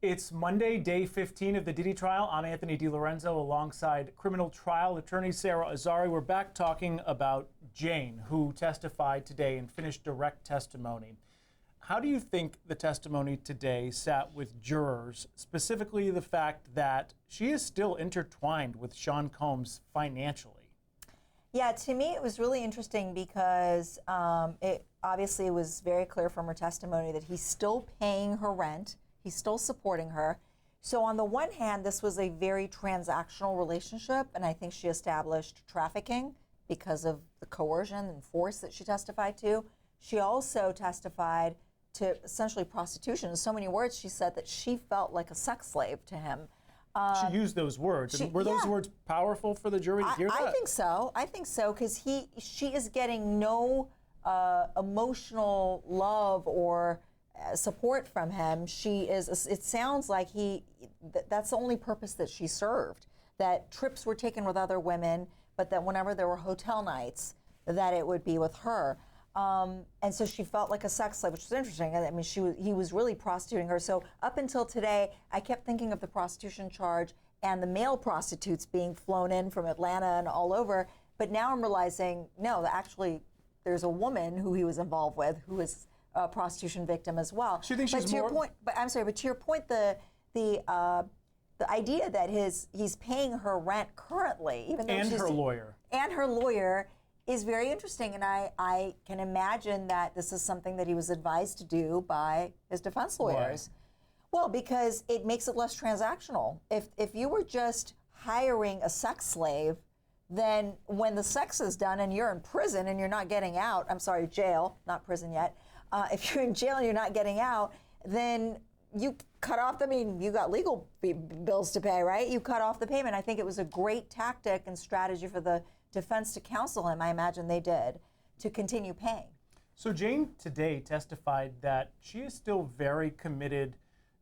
It's Monday, day 15 of the Diddy trial. I'm Anthony DiLorenzo alongside criminal trial attorney Sarah Azari. We're back talking about Jane, who testified today and finished direct testimony. How do you think the testimony today sat with jurors, specifically the fact that she is still intertwined with Sean Combs financially? Yeah, to me it was really interesting because it obviously was very clear from her testimony that he's still paying her rent. He's still supporting her. So on the one hand, this was a very transactional relationship, and I think she established trafficking because of the coercion and force that she testified to. She also testified to essentially prostitution. In so many words, she said that she felt like a sex slave to him. She used those words. Were those words powerful for the jury to hear that? I think so. I think so, because she is getting no emotional love or support from him. She is. It sounds like that's the only purpose that she served. That trips were taken with other women, but that whenever there were hotel nights, that it would be with her. And so she felt like a sex slave, which was interesting. I mean, he was really prostituting her. So up until today, I kept thinking of the prostitution charge and the male prostitutes being flown in from Atlanta and all over. But now I'm realizing, no, actually, there's a woman who he was involved with who is a prostitution victim as well. So you think she's more? But to your point, the idea that he's paying her rent currently, even though and her lawyer is very interesting, and I can imagine that this is something that he was advised to do by his defense lawyers. Why? Well, because it makes it less transactional. If you were just hiring a sex slave, then when the sex is done and you're in prison and you're not getting out, I'm sorry, jail, not prison yet. If you're in jail and you're not getting out, then you cut off, you got legal bills to pay, right? You cut off the payment. I think it was a great tactic and strategy for the defense to counsel him, I imagine they did, to continue paying. So Jane today testified that she is still very committed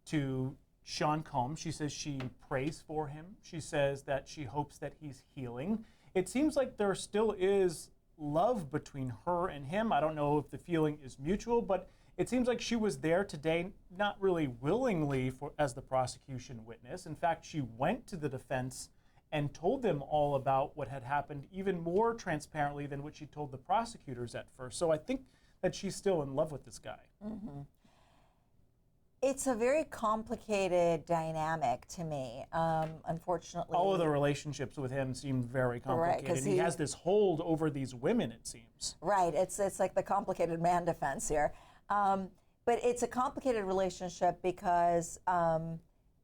to Sean Combs. She says she prays for him. She says that she hopes that he's healing. It seems like there still is love between her and him. I don't know if the feeling is mutual, but it seems like she was there today, not really willingly as the prosecution witness. In fact, she went to the defense and told them all about what had happened, even more transparently than what she told the prosecutors at first. So I think that she's still in love with this guy. Mm-hmm. It's a very complicated dynamic to me, unfortunately. All of the relationships with him seem very complicated. Right, and he has this hold over these women, it seems. Right, it's like the complicated man defense here. But it's a complicated relationship because, and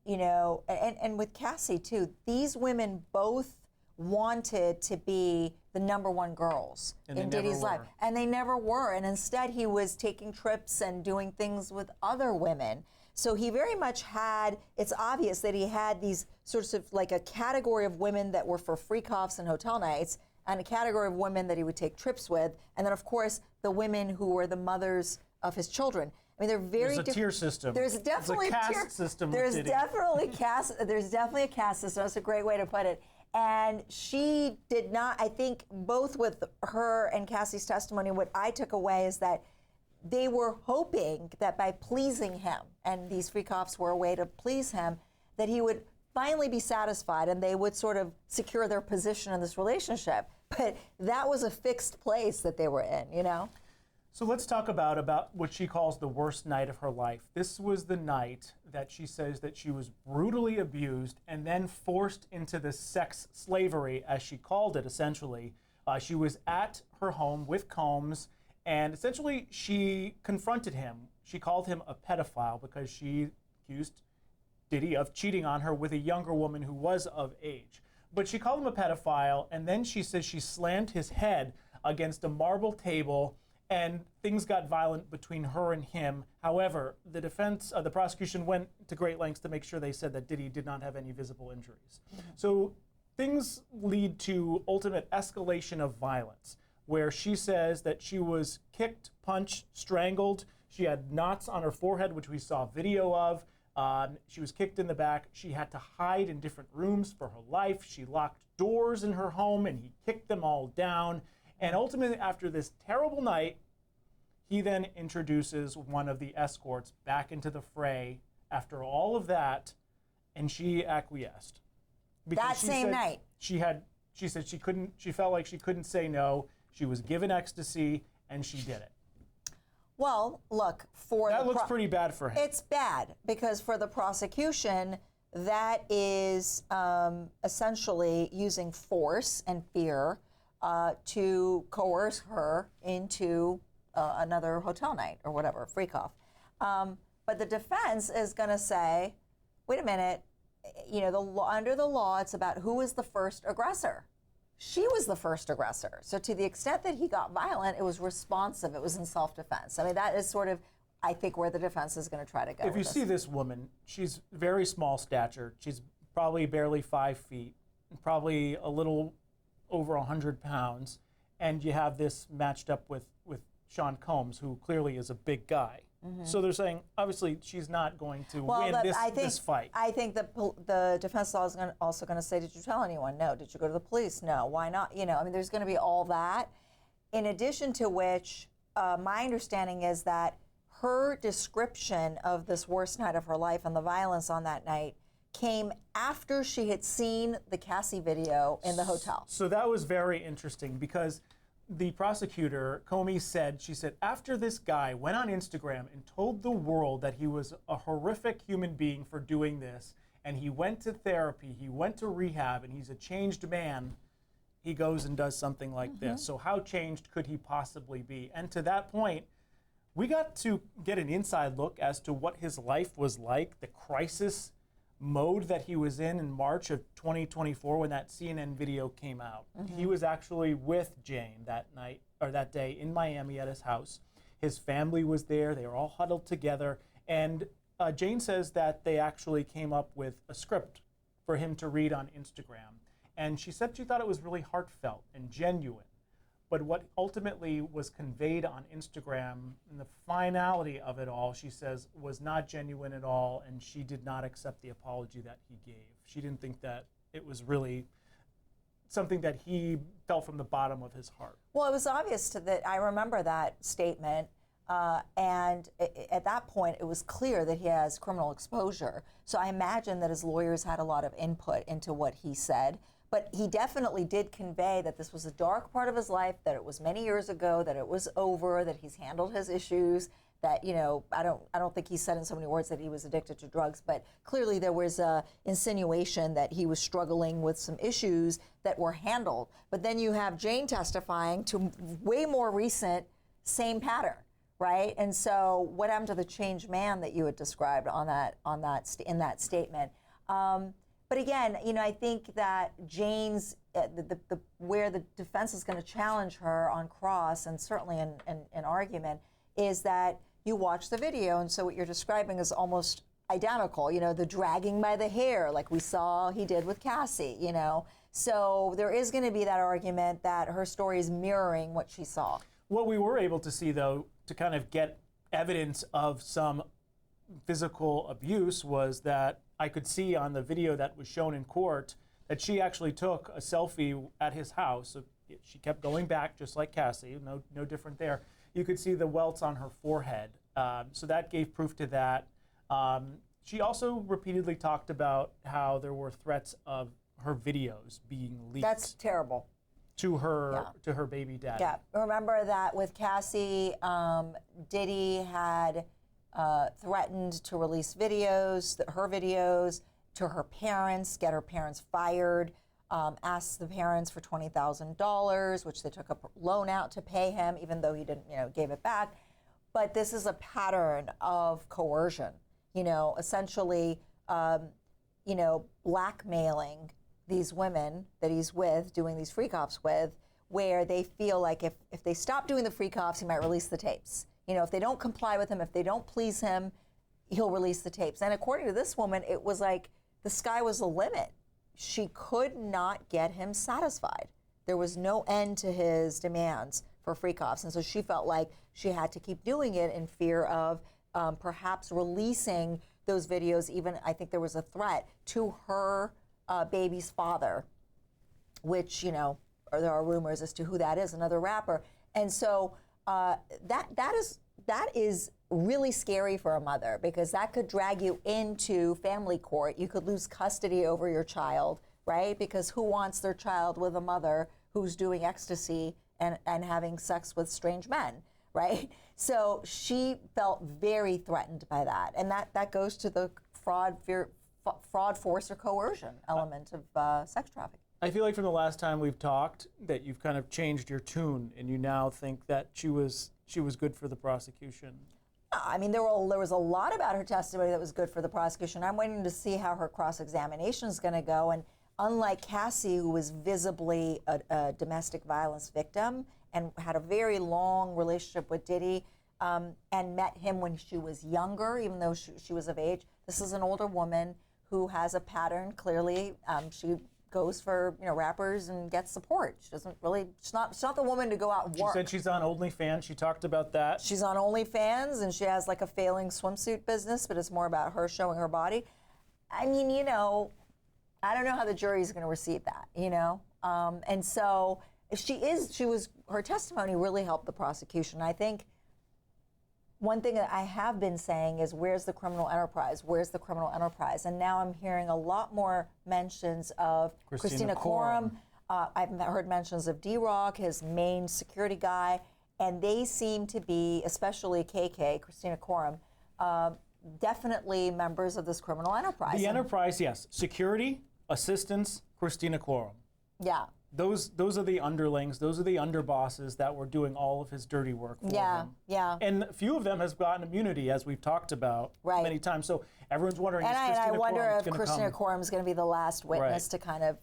with Cassie too, these women both wanted to be the number one girls in Diddy's life. And they never were. And instead he was taking trips and doing things with other women. So he very much had, it's obvious that he had these sorts of like a category of women that were for freak-offs and hotel nights, and a category of women that he would take trips with. And then of course the women who were the mothers of his children. I mean, they're very There's a tier system. There's definitely a caste system. There's definitely a caste system. That's a great way to put it. And she did not, I think both with her and Cassie's testimony, what I took away is that they were hoping that by pleasing him, and these freak-offs were a way to please him, that he would finally be satisfied and they would sort of secure their position in this relationship. But that was a fixed place that they were in, you know? So let's talk about what she calls the worst night of her life. This was the night that she says that she was brutally abused and then forced into this sex slavery, as she called it, essentially. She was at her home with Combs, and essentially she confronted him. She called him a pedophile because she accused Diddy of cheating on her with a younger woman who was of age. But she called him a pedophile, and then she says she slammed his head against a marble table, and things got violent between her and him. However, the prosecution went to great lengths to make sure they said that Diddy did not have any visible injuries. Mm-hmm. So things lead to ultimate escalation of violence, where she says that she was kicked, punched, strangled. She had knots on her forehead, which we saw video of. She was kicked in the back. She had to hide in different rooms for her life. She locked doors in her home, and he kicked them all down. And ultimately, after this terrible night, he then introduces one of the escorts back into the fray after all of that, and she acquiesced. That same night. She said she felt like she couldn't say no. She was given ecstasy, and she did it. Well, look, that looks pretty bad for him. It's bad because for the prosecution, that is essentially using force and fear to coerce her into another hotel night or whatever, freak off. But the defense is going to say, wait a minute, under the law, it's about who is the first aggressor. She was the first aggressor. So to the extent that he got violent, it was responsive. It was in self-defense. I mean, that is sort of, I think, where the defense is going to try to go. If you see this woman, she's very small stature. She's probably barely 5 feet, probably a little over 100 pounds. And you have this matched up with Sean Combs, who clearly is a big guy. Mm-hmm. So they're saying, obviously, she's not going to win this fight. I think the defense law is also going to say, did you tell anyone? No. Did you go to the police? No. Why not? I mean, there's going to be all that. In addition to which, my understanding is that her description of this worst night of her life and the violence on that night came after she had seen the Cassie video in the hotel. So that was very interesting because the prosecutor, Comey, she said, after this guy went on Instagram and told the world that he was a horrific human being for doing this, and he went to therapy, he went to rehab, and he's a changed man, he goes and does something like this. So how changed could he possibly be? And to that point, we got to get an inside look as to what his life was like, the crisis mode that he was in March of 2024 when that CNN video came out. He was actually with Jane that night or that day in Miami at his house. His family was there. They were all huddled together. And Jane says that they actually came up with a script for him to read on Instagram. And she said she thought it was really heartfelt and genuine. But what ultimately was conveyed on Instagram and the finality of it all, she says, was not genuine at all, and she did not accept the apology that he gave. She didn't think that it was really something that he felt from the bottom of his heart. Well, it was obvious that I remember that statement, and at that point, it was clear that he has criminal exposure. So I imagine that his lawyers had a lot of input into what he said. But he definitely did convey that this was a dark part of his life, that it was many years ago, that it was over, that he's handled his issues, that, I don't think he said in so many words that he was addicted to drugs, but clearly there was a insinuation that he was struggling with some issues that were handled. But then you have Jane testifying to way more recent, same pattern, right? And so what happened to the changed man that you had described in that statement? But again, I think that Jane's, where the defense is going to challenge her on cross, and certainly in argument, is that you watch the video, and so what you're describing is almost identical, the dragging by the hair, like we saw he did with Cassie, So there is going to be that argument that her story is mirroring what she saw. What we were able to see, though, to kind of get evidence of some physical abuse was that I could see on the video that was shown in court that she actually took a selfie at his house. So she kept going back, just like Cassie, no different there. You could see the welts on her forehead. So that gave proof to that. She also repeatedly talked about how there were threats of her videos being leaked. That's terrible. To her baby daddy. Yeah, remember that with Cassie, Diddy had threatened to release her videos to her parents, get her parents fired, asked the parents for $20,000, which they took a loan out to pay him, even though he didn't, gave it back. But this is a pattern of coercion, essentially, blackmailing these women that he's with, doing these freak-offs with, where they feel like if they stop doing the freak-offs, he might release the tapes. If they don't comply with him, if they don't please him, he'll release the tapes. And according to this woman, it was like the sky was the limit. She could not get him satisfied. There was no end to his demands for freak-offs. And so she felt like she had to keep doing it in fear of perhaps releasing those videos. Even, I think there was a threat to her baby's father, which, there are rumors as to who that is, another rapper. And so that has that is really scary for a mother, because that could drag you into family court. You could lose custody over your child, right? Because who wants their child with a mother who's doing ecstasy and having sex with strange men, right? So she felt very threatened by that. And that goes to the fraud, force, or coercion element of sex trafficking. I feel like from the last time we've talked that you've kind of changed your tune and you now think that she was good for the prosecution. I mean, there was a lot about her testimony that was good for the prosecution. I'm waiting to see how her cross-examination is going to go. And unlike Cassie, who was visibly a domestic violence victim and had a very long relationship with Diddy, and met him when she was younger, even though she was of age, this is an older woman who has a pattern. Clearly, she goes for rappers and gets support. She doesn't really. She's not the woman to go out and work. She said she's on OnlyFans. She talked about that. She's on OnlyFans, and she has like a failing swimsuit business, but it's more about her showing her body. I mean, I don't know how the jury's going to receive that, and so her testimony really helped the prosecution. I think one thing that I have been saying is, where's the criminal enterprise? Where's the criminal enterprise? And now I'm hearing a lot more mentions of Christina Coram. I've heard mentions of D-Rock, his main security guy, and they seem to be, especially KK, Christina Coram, definitely members of this criminal enterprise. The enterprise, yes. Security, assistance, Christina Coram. Yeah. Those are the underlings. Those are the underbosses that were doing all of his dirty work for him. Yeah. And a few of them has gotten immunity, as we've talked about many times. So everyone's wondering, and is Christina I wonder Coram if Christina Coram is going to be the last witness to kind of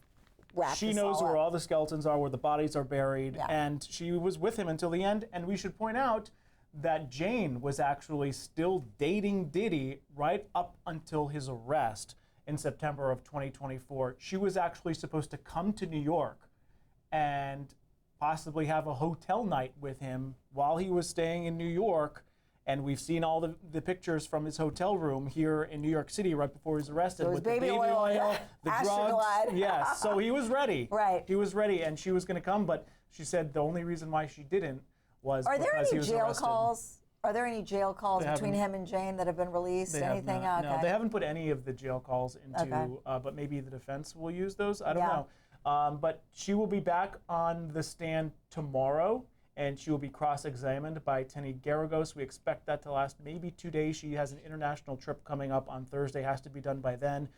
wrap She this knows all where up. all the skeletons are, where the bodies are buried, and she was with him until the end. And we should point out that Jane was actually still dating Diddy right up until his arrest in September of 2024. She was actually supposed to come to New York and possibly have a hotel night with him while he was staying in New York. And we've seen all the pictures from his hotel room here in New York City right before he was arrested, with baby the baby oil, the drugs. Astroglide. Yes, so he was ready. Right. He was ready, and she was going to come, but she said the only reason why she didn't was because he was arrested. Are there any jail calls between him and Jane that have been released? Anything? No, they haven't put any of the jail calls into, but maybe the defense will use those. I don't know. But she will be back on the stand tomorrow, and she will be cross-examined by Tenny Garagos. We expect that to last maybe 2 days. She has an international trip coming up on Thursday, has to be done by then.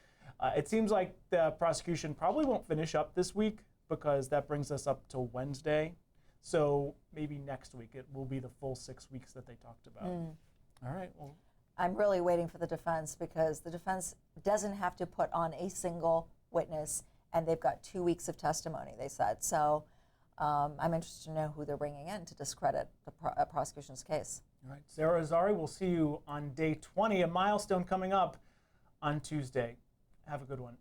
It seems like the prosecution probably won't finish up this week, because that brings us up to Wednesday. So maybe next week it will be the full 6 weeks that they talked about. All right, well. I'm really waiting for the defense, because the defense doesn't have to put on a single witness, and they've got 2 weeks of testimony, they said. So I'm interested to know who they're bringing in to discredit the prosecution's case. All right, Sarah Azari, we'll see you on day 20, a milestone coming up on Tuesday. Have a good one.